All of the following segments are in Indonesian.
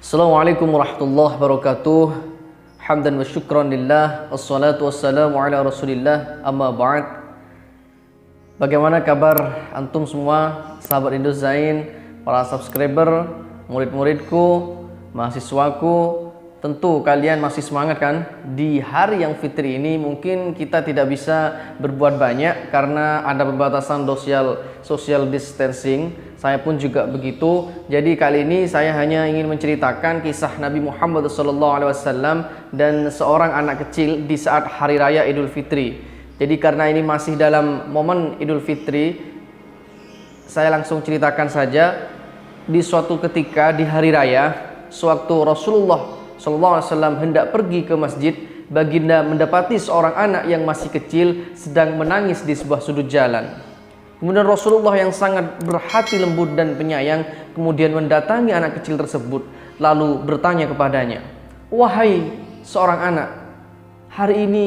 Assalamualaikum warahmatullahi wabarakatuh. Hamdan wa syukran lillah, wassalatu wassalamu ala rasulillah, amma ba'd. Bagaimana kabar antum semua, sahabat Indozain, para subscriber, murid-muridku, mahasiswaku? Tentu kalian masih semangat kan? Di hari yang fitri ini mungkin kita tidak bisa berbuat banyak karena ada pembatasan social distancing. Saya pun juga begitu. Jadi kali ini saya hanya ingin menceritakan kisah Nabi Muhammad SAW dan seorang anak kecil di saat hari raya Idul Fitri. Jadi karena ini masih dalam momen Idul Fitri, saya langsung ceritakan saja. Di suatu ketika di hari raya, sewaktu Rasulullah SAW hendak pergi ke masjid, baginda mendapati seorang anak yang masih kecil sedang menangis di sebuah sudut jalan. Kemudian Rasulullah yang sangat berhati lembut dan penyayang kemudian mendatangi anak kecil tersebut, lalu bertanya kepadanya, "Wahai seorang anak, hari ini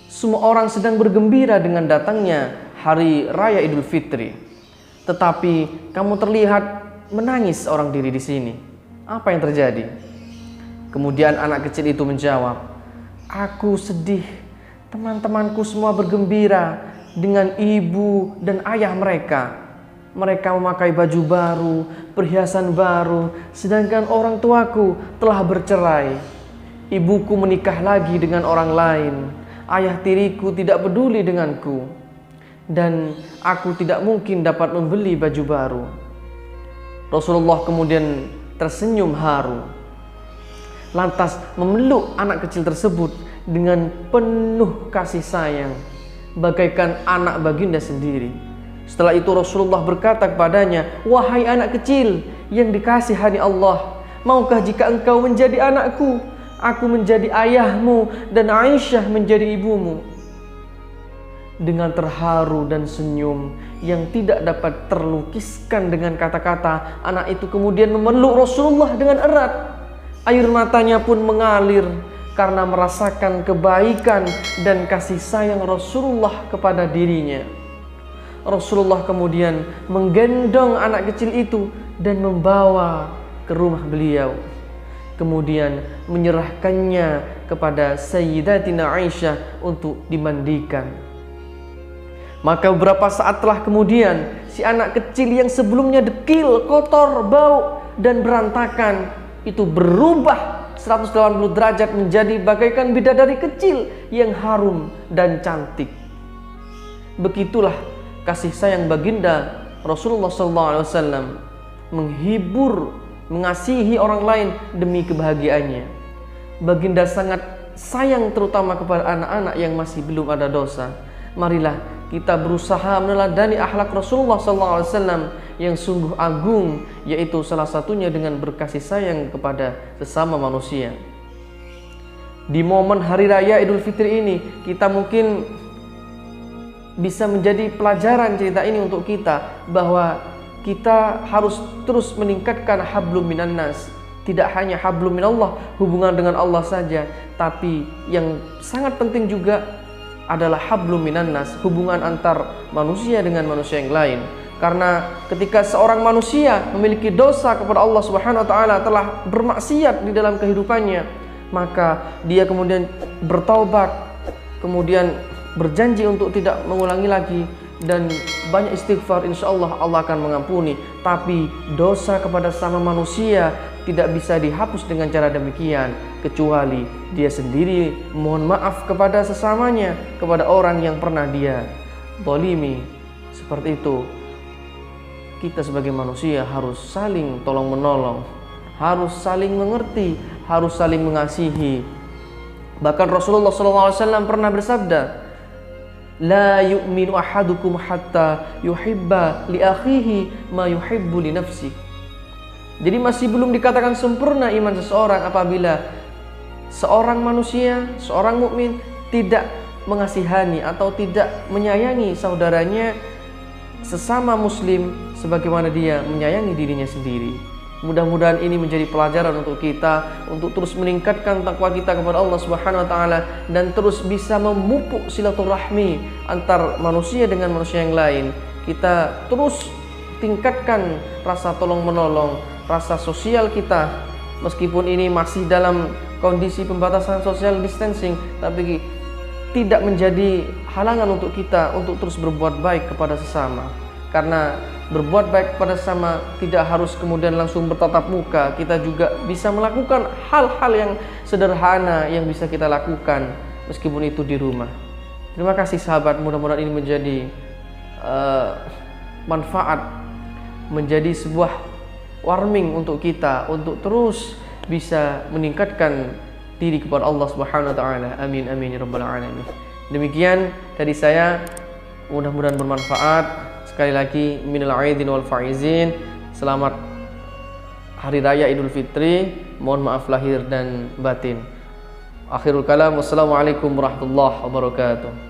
semua orang sedang bergembira dengan datangnya hari raya Idul Fitri, tetapi kamu terlihat menangis seorang diri di sini. Apa yang terjadi?" Kemudian anak kecil itu menjawab, "Aku sedih. Teman-temanku semua bergembira dengan ibu dan ayah mereka. Mereka memakai baju baru, perhiasan baru, sedangkan orang tuaku telah bercerai. Ibuku menikah lagi dengan orang lain. Ayah tiriku tidak peduli denganku. Dan aku tidak mungkin dapat membeli baju baru." Rasulullah kemudian tersenyum haru, lantas memeluk anak kecil tersebut dengan penuh kasih sayang, bagaikan anak baginda sendiri. Setelah itu Rasulullah berkata kepadanya, "Wahai anak kecil yang dikasihani Allah, maukah jika engkau menjadi anakku, aku menjadi ayahmu dan Aisyah menjadi ibumu?" Dengan terharu dan senyum yang tidak dapat terlukiskan dengan kata-kata, anak itu kemudian memeluk Rasulullah dengan erat. Air matanya pun mengalir karena merasakan kebaikan dan kasih sayang Rasulullah kepada dirinya. Rasulullah kemudian menggendong anak kecil itu dan membawa ke rumah beliau. Kemudian menyerahkannya kepada Sayyidatina Aisyah untuk dimandikan. Maka beberapa saat telah kemudian, si anak kecil yang sebelumnya dekil, kotor, bau, dan berantakan itu berubah 180 derajat menjadi bagaikan bidadari kecil yang harum dan cantik. Begitulah kasih sayang baginda Rasulullah SAW menghibur, mengasihi orang lain demi kebahagiaannya. Baginda sangat sayang terutama kepada anak-anak yang masih belum ada dosa. Marilah kita berusaha meneladani akhlak Rasulullah SAW yang sungguh agung, yaitu salah satunya dengan berkasih sayang kepada sesama manusia. Di momen hari raya Idul Fitri ini, kita mungkin bisa menjadi pelajaran cerita ini untuk kita, bahwa kita harus terus meningkatkan hablum minan nas. Tidak hanya hablum minallah, hubungan dengan Allah saja, tapi yang sangat penting juga adalah hablum minan nas, hubungan antar manusia dengan manusia yang lain. Karena ketika seorang manusia memiliki dosa kepada Allah Subhanahu wa taala, telah bermaksiat di dalam kehidupannya, maka dia kemudian bertaubat, kemudian berjanji untuk tidak mengulangi lagi dan banyak istighfar, insyaallah Allah akan mengampuni. Tapi dosa kepada sama manusia tidak bisa dihapus dengan cara demikian, kecuali dia sendiri mohon maaf kepada sesamanya, kepada orang yang pernah dia zalimi. Seperti itu, kita sebagai manusia harus saling tolong menolong, harus saling mengerti, harus saling mengasihi. Bahkan Rasulullah SAW pernah bersabda, "La yu'minu ahadukum hatta yuhibba li akhihi ma yuhibbu li nafsi." Jadi masih belum dikatakan sempurna iman seseorang apabila seorang manusia, seorang mukmin tidak mengasihani atau tidak menyayangi saudaranya sesama muslim sebagaimana dia menyayangi dirinya sendiri. Mudah-mudahan ini menjadi pelajaran untuk kita untuk terus meningkatkan takwa kita kepada Allah Subhanahu wa taala dan terus bisa memupuk silaturahmi antar manusia dengan manusia yang lain. Kita terus tingkatkan rasa tolong menolong, rasa sosial kita meskipun ini masih dalam kondisi pembatasan social distancing, tapi tidak menjadi halangan untuk kita untuk terus berbuat baik kepada sesama. Karena berbuat baik kepada sesama tidak harus kemudian langsung bertatap muka. Kita juga bisa melakukan hal-hal yang sederhana yang bisa kita lakukan meskipun itu di rumah. Terima kasih sahabat, mudah-mudahan ini menjadi manfaat, menjadi sebuah warming untuk kita untuk terus bisa meningkatkan diri kepada Allah Subhanahu wa taala. Amin amin ya rabbal alamin. Demikian dari saya, mudah-mudahan bermanfaat. Sekali lagi minal aidin wal faizin. Selamat Hari Raya Idul Fitri. Mohon maaf lahir dan batin. Akhirul kalam, wassalamualaikum warahmatullahi wabarakatuh.